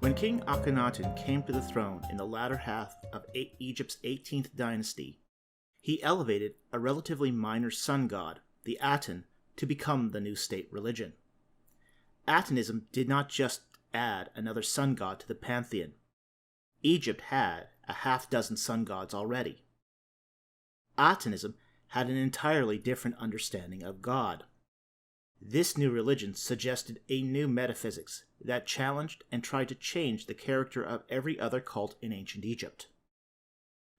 When King Akhenaten came to the throne in the latter half of Egypt's 18th dynasty, he elevated a relatively minor sun god, the Aten, to become the new state religion. Atenism did not just add another sun god to the pantheon. Egypt had a half-dozen sun gods already. Atenism had an entirely different understanding of God. This new religion suggested a new metaphysics that challenged and tried to change the character of every other cult in ancient Egypt.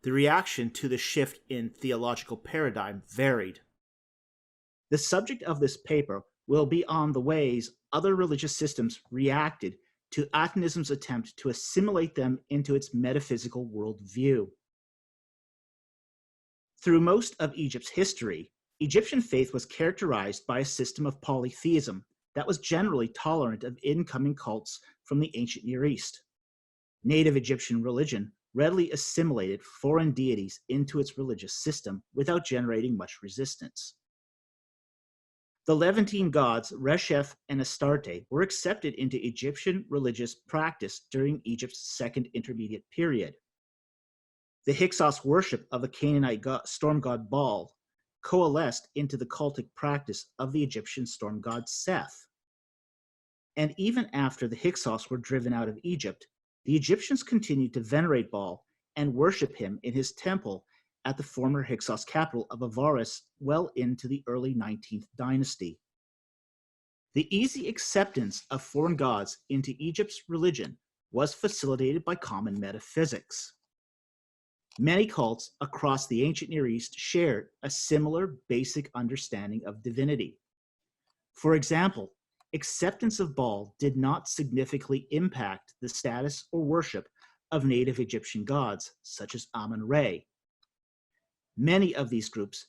The reaction to the shift in theological paradigm varied. The subject of this paper will be on the ways other religious systems reacted to Atenism's attempt to assimilate them into its metaphysical worldview. Through most of Egypt's history, Egyptian faith was characterized by a system of polytheism that was generally tolerant of incoming cults from the ancient Near East. Native Egyptian religion readily assimilated foreign deities into its religious system without generating much resistance. The Levantine gods Resheph and Astarte were accepted into Egyptian religious practice during Egypt's Second Intermediate Period. The Hyksos worship of the Canaanite storm god Baal coalesced into the cultic practice of the Egyptian storm god Seth. And even after the Hyksos were driven out of Egypt, the Egyptians continued to venerate Baal and worship him in his temple at the former Hyksos capital of Avaris well into the early 19th dynasty. The easy acceptance of foreign gods into Egypt's religion was facilitated by common metaphysics. Many cults across the ancient Near East shared a similar basic understanding of divinity. For example, acceptance of Baal did not significantly impact the status or worship of native Egyptian gods, such as Amun RA. Many of these groups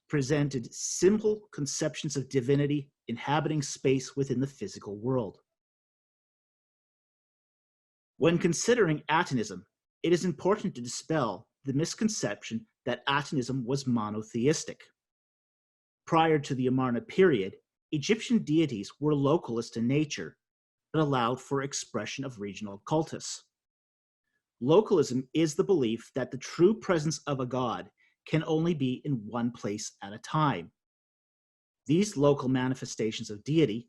presented simple conceptions of divinity inhabiting space within the physical world. When considering Atenism, it is important to dispel the misconception that Atenism was monotheistic. Prior to the Amarna period, Egyptian deities were localist in nature, but allowed for expression of regional cultus. Localism is the belief that the true presence of a god can only be in one place at a time. These local manifestations of deity,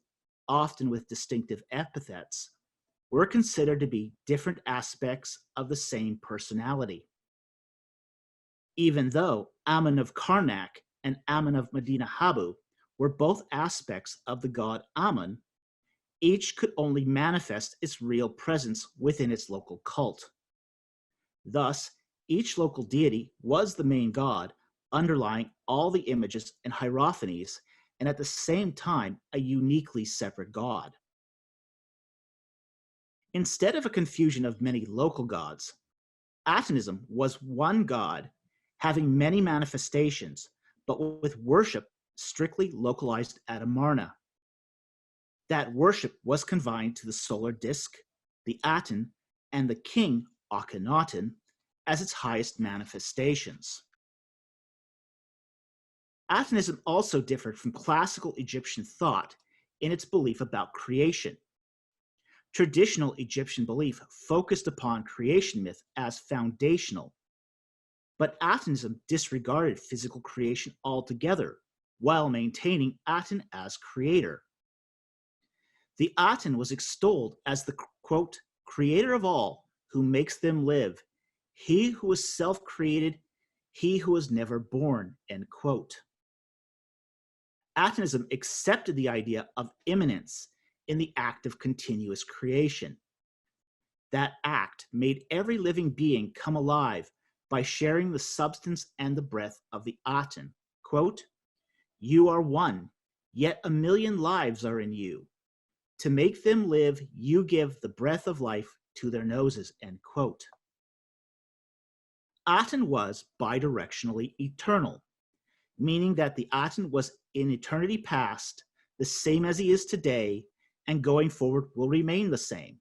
often with distinctive epithets, were considered to be different aspects of the same personality. Even though Amun of Karnak and Amun of Medina Habu were both aspects of the god Amun, each could only manifest its real presence within its local cult. Thus, each local deity was the main god, underlying all the images and hierophanies, and at the same time a uniquely separate god. Instead of a confusion of many local gods, Atenism was one god having many manifestations, but with worship strictly localized at Amarna. That worship was confined to the solar disk, the Aten, and the king, Akhenaten, as its highest manifestations. Atenism also differed from classical Egyptian thought in its belief about creation. Traditional Egyptian belief focused upon creation myth as foundational, but Atenism disregarded physical creation altogether while maintaining Aten as creator. The Aten was extolled as the, quote, creator of all who makes them live, he who is self-created, he who is never born, end quote. Atenism accepted the idea of immanence in the act of continuous creation. That act made every living being come alive by sharing the substance and the breath of the Aten. Quote, you are one, yet a million lives are in you. To make them live, you give the breath of life to their noses, end quote. Aten was bidirectionally eternal, meaning that the Aten was in eternity past, the same as he is today, and going forward will remain the same.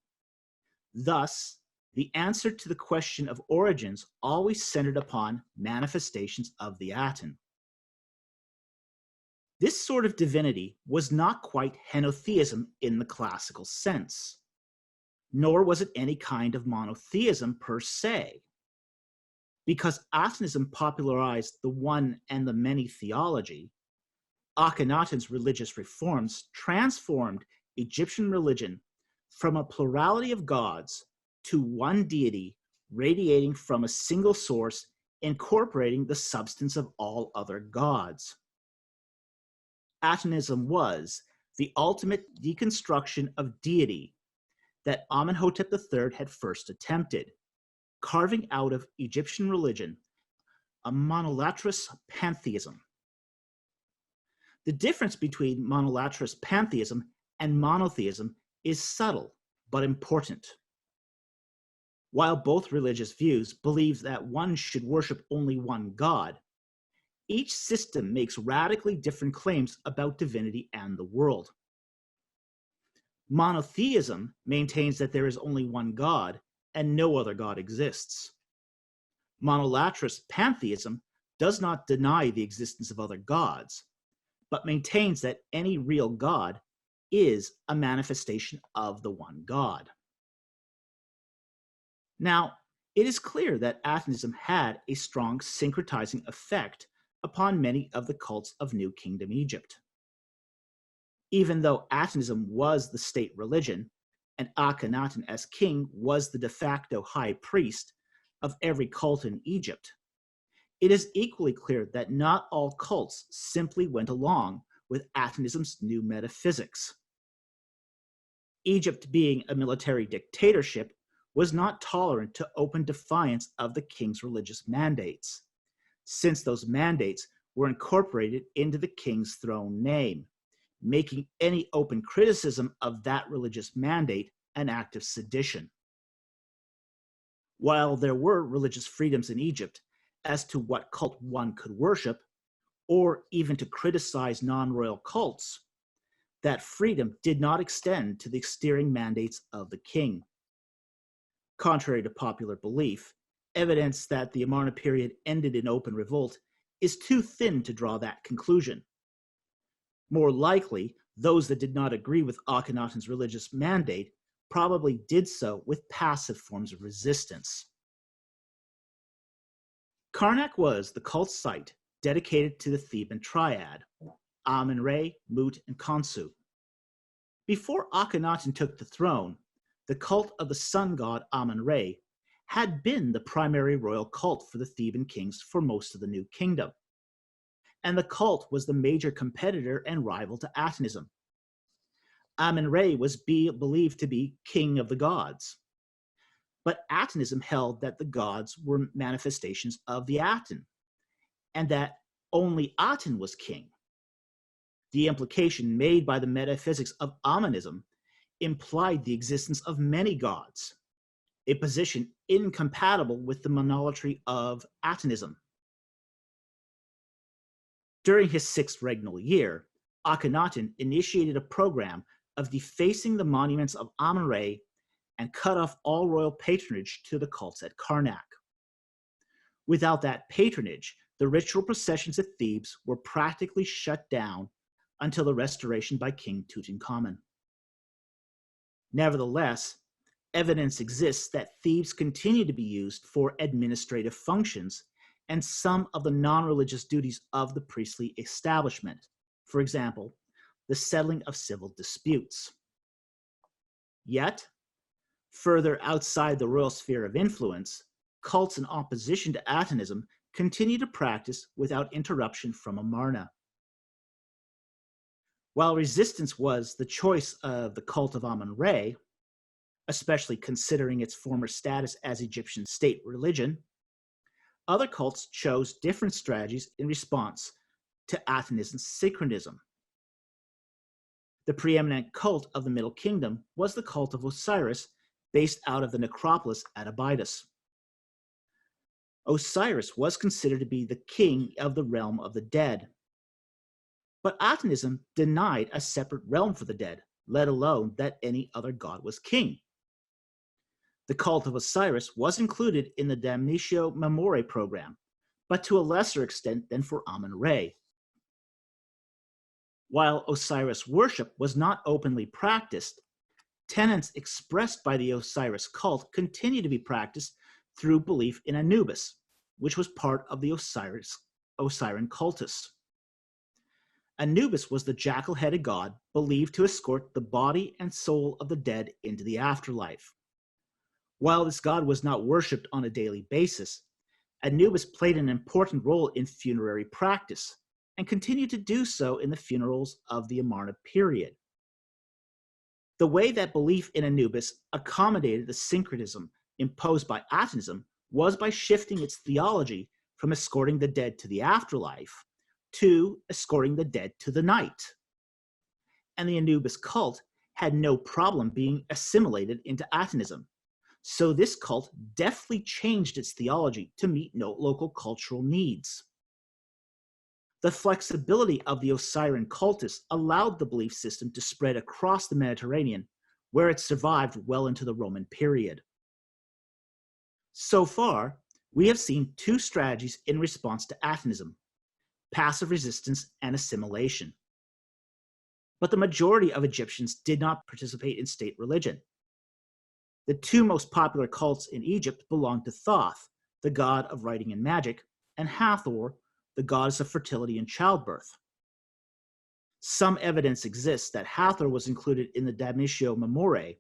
Thus, the answer to the question of origins always centered upon manifestations of the Aten. This sort of divinity was not quite henotheism in the classical sense. nor was it any kind of monotheism per se. Because Atenism popularized the one and the many theology, Akhenaten's religious reforms transformed Egyptian religion from a plurality of gods to one deity radiating from a single source, incorporating the substance of all other gods. Atenism was the ultimate deconstruction of deity that Amenhotep III had first attempted, carving out of Egyptian religion a monolatrous pantheism. The difference between monolatrous pantheism and monotheism is subtle but important. While both religious views believe that one should worship only one god, each system makes radically different claims about divinity and the world. Monotheism maintains that there is only one god and no other god exists. Monolatrous pantheism does not deny the existence of other gods, but maintains that any real god is a manifestation of the one god. Now, it is clear that Atenism had a strong syncretizing effect upon many of the cults of New Kingdom Egypt. Even though Atenism was the state religion, and Akhenaten as king was the de facto high priest of every cult in Egypt, it is equally clear that not all cults simply went along with Atenism's new metaphysics. Egypt, being a military dictatorship, was not tolerant to open defiance of the king's religious mandates, since those mandates were incorporated into the king's throne name, making any open criticism of that religious mandate an act of sedition. While there were religious freedoms in Egypt as to what cult one could worship, or even to criticize non-royal cults, that freedom did not extend to the steering mandates of the king. Contrary to popular belief, evidence that the Amarna period ended in open revolt is too thin to draw that conclusion. More likely, those that did not agree with Akhenaten's religious mandate probably did so with passive forms of resistance. Karnak was the cult site dedicated to the Theban triad, Amun RA, Mut, and Khonsu. Before Akhenaten took the throne, the cult of the sun god Amun RA had been the primary royal cult for the Theban kings for most of the New Kingdom, and the cult was the major competitor and rival to Atenism. Amun RA was believed to be king of the gods, but Atenism held that the gods were manifestations of the Aten, and that only Aten was king. The implication made by the metaphysics of Amunism implied the existence of many gods, a position incompatible with the monolatry of Atenism. During his 6th regnal year, Akhenaten initiated a program of defacing the monuments of Amun RA and cut off all royal patronage to the cults at Karnak. Without that patronage, the ritual processions at Thebes were practically shut down until the restoration by King Tutankhamun. Nevertheless, evidence exists that Thebes continued to be used for administrative functions and some of the non-religious duties of the priestly establishment, for example, the settling of civil disputes. Yet, further outside the royal sphere of influence, cults in opposition to Atenism continue to practice without interruption from Amarna. While resistance was the choice of the cult of Amun RA, especially considering its former status as Egyptian state religion, other cults chose different strategies in response to Atenism's syncretism. The preeminent cult of the Middle Kingdom was the cult of Osiris, based out of the necropolis at Abydos. Osiris was considered to be the king of the realm of the dead. But Atenism denied a separate realm for the dead, let alone that any other god was king. The cult of Osiris was included in the Damnatio Memoriae program, but to a lesser extent than for Amun RA. While Osiris worship was not openly practiced, tenets expressed by the Osiris cult continue to be practiced through belief in Anubis, which was part of the Osirian cultus. Anubis was the jackal-headed god believed to escort the body and soul of the dead into the afterlife. While this god was not worshipped on a daily basis, Anubis played an important role in funerary practice and continued to do so in the funerals of the Amarna period. The way that belief in Anubis accommodated the syncretism imposed by Atenism was by shifting its theology from escorting the dead to the afterlife to escorting the dead to the night. And the Anubis cult had no problem being assimilated into Atenism, so this cult deftly changed its theology to meet local cultural needs. The flexibility of the Osirian cultus allowed the belief system to spread across the Mediterranean, where it survived well into the Roman period. So far, we have seen two strategies in response to Atenism: passive resistance and assimilation. But the majority of Egyptians did not participate in state religion. The two most popular cults in Egypt belonged to Thoth, the god of writing and magic, and Hathor, the goddess of fertility and childbirth. Some evidence exists that Hathor was included in the Damnatio Memoriae,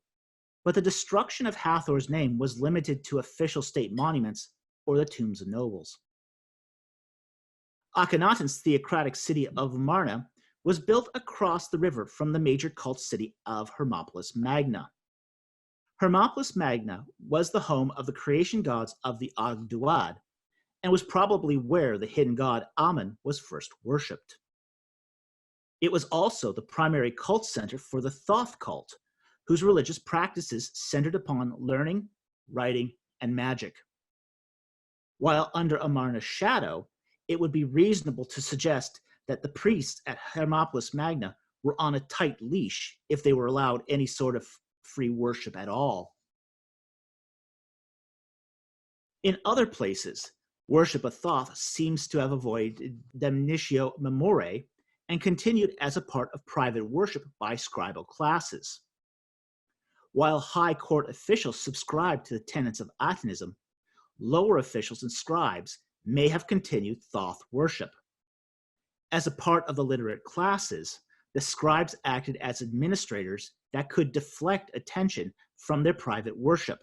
but the destruction of Hathor's name was limited to official state monuments or the tombs of nobles. Akhenaten's theocratic city of Amarna was built across the river from the major cult city of Hermopolis Magna. Hermopolis Magna was the home of the creation gods of the Ogdoad, and was probably where the hidden god Amun was first worshipped. It was also the primary cult center for the Thoth cult, whose religious practices centered upon learning, writing, and magic. While under Amarna's shadow, it would be reasonable to suggest that the priests at Hermopolis Magna were on a tight leash if they were allowed any sort of free worship at all. In other places, worship of Thoth seems to have avoided Damnatio Memoriae and continued as a part of private worship by scribal classes. While high court officials subscribed to the tenets of Atenism, lower officials and scribes may have continued Thoth worship. As a part of the literate classes, the scribes acted as administrators that could deflect attention from their private worship.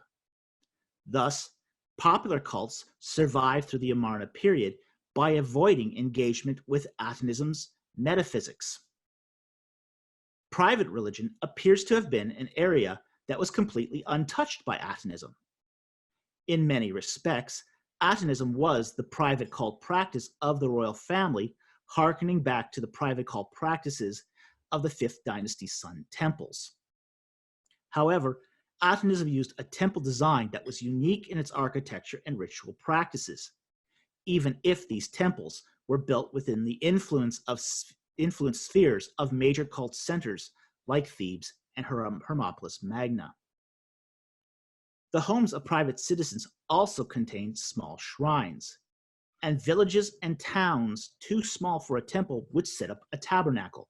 Thus, popular cults survived through the Amarna period by avoiding engagement with Atenism's metaphysics. Private religion appears to have been an area that was completely untouched by Atenism. In many respects, Atenism was the private cult practice of the royal family, harkening back to the private cult practices of the 5th dynasty Sun temples. However, Atenism used a temple design that was unique in its architecture and ritual practices, even if these temples were built within the influence spheres of major cult centers like Thebes and Hermopolis Magna. The homes of private citizens also contained small shrines, and villages and towns too small for a temple would set up a tabernacle.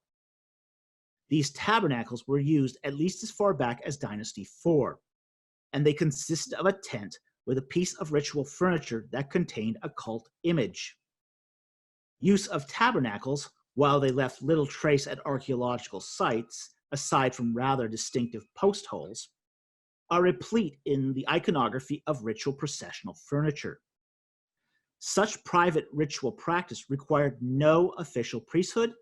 These tabernacles were used at least as far back as Dynasty 4, and they consisted of a tent with a piece of ritual furniture that contained a cult image. Use of tabernacles, while they left little trace at archaeological sites, aside from rather distinctive post holes, are replete in the iconography of ritual processional furniture. Such private ritual practice required no official priesthood,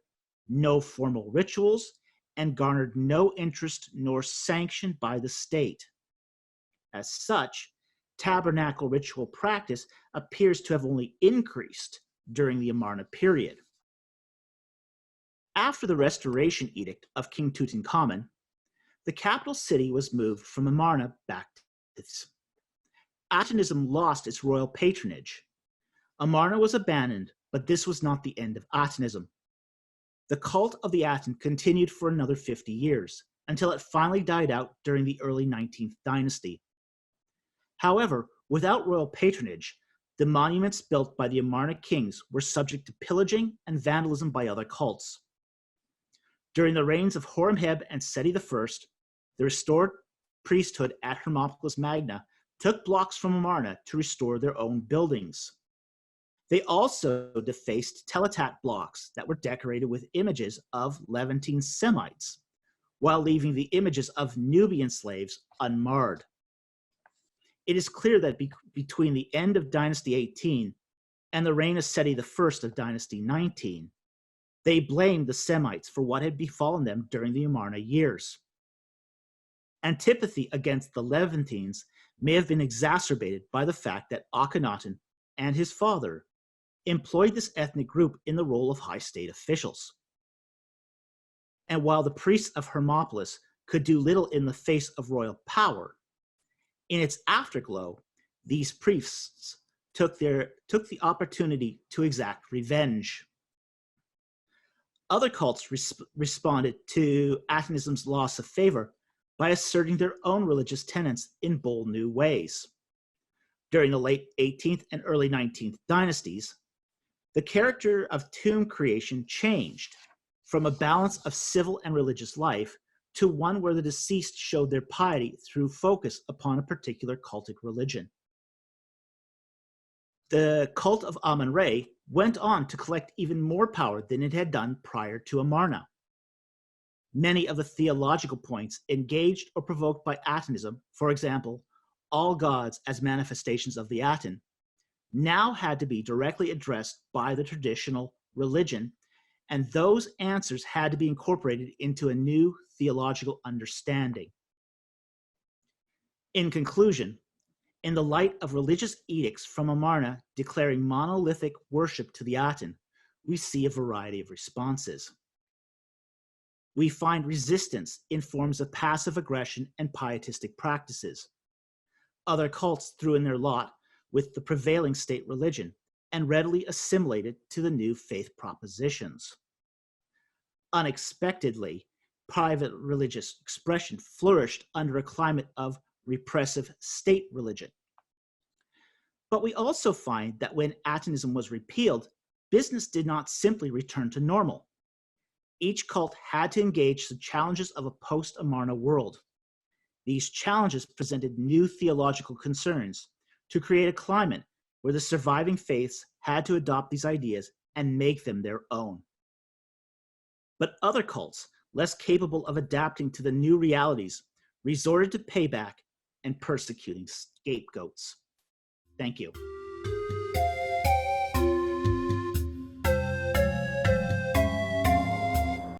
no formal rituals, and garnered no interest nor sanction by the state. As such, tabernacle ritual practice appears to have only increased during the Amarna period. After the restoration edict of King Tutankhamun, the capital city was moved from Amarna back to Thebes. Atenism lost its royal patronage. Amarna was abandoned, but this was not the end of Atenism. The cult of the Aten continued for another 50 years, until it finally died out during the early 19th dynasty. However, without royal patronage, the monuments built by the Amarna kings were subject to pillaging and vandalism by other cults. During the reigns of Horemheb and Seti I, the restored priesthood at Hermopolis Magna took blocks from Amarna to restore their own buildings. They also defaced teletat blocks that were decorated with images of Levantine Semites, while leaving the images of Nubian slaves unmarred. It is clear that between the end of Dynasty 18 and the reign of Seti I of Dynasty 19, they blamed the Semites for what had befallen them during the Amarna years. Antipathy against the Levantines may have been exacerbated by the fact that Akhenaten and his father employed this ethnic group in the role of high state officials. And while the priests of Hermopolis could do little in the face of royal power, in its afterglow, these priests took the opportunity to exact revenge. Other cults responded to Atenism's loss of favor by asserting their own religious tenets in bold new ways. During the late 18th and early 19th dynasties, the character of tomb creation changed from a balance of civil and religious life to one where the deceased showed their piety through focus upon a particular cultic religion. The cult of Amun RA went on to collect even more power than it had done prior to Amarna. Many of the theological points engaged or provoked by Atenism, for example, all gods as manifestations of the Aten, now had to be directly addressed by the traditional religion, and those answers had to be incorporated into a new theological understanding. In conclusion, in the light of religious edicts from Amarna declaring monolithic worship to the Aten, we see a variety of responses. We find resistance in forms of passive aggression and pietistic practices. Other cults threw in their lot with the prevailing state religion and readily assimilated to the new faith propositions. Unexpectedly, private religious expression flourished under a climate of repressive state religion. But we also find that when Atenism was repealed, business did not simply return to normal. Each cult had to engage the challenges of a post-Amarna world. These challenges presented new theological concerns to create a climate where the surviving faiths had to adopt these ideas and make them their own. But other cults, less capable of adapting to the new realities, resorted to payback and persecuting scapegoats. Thank you.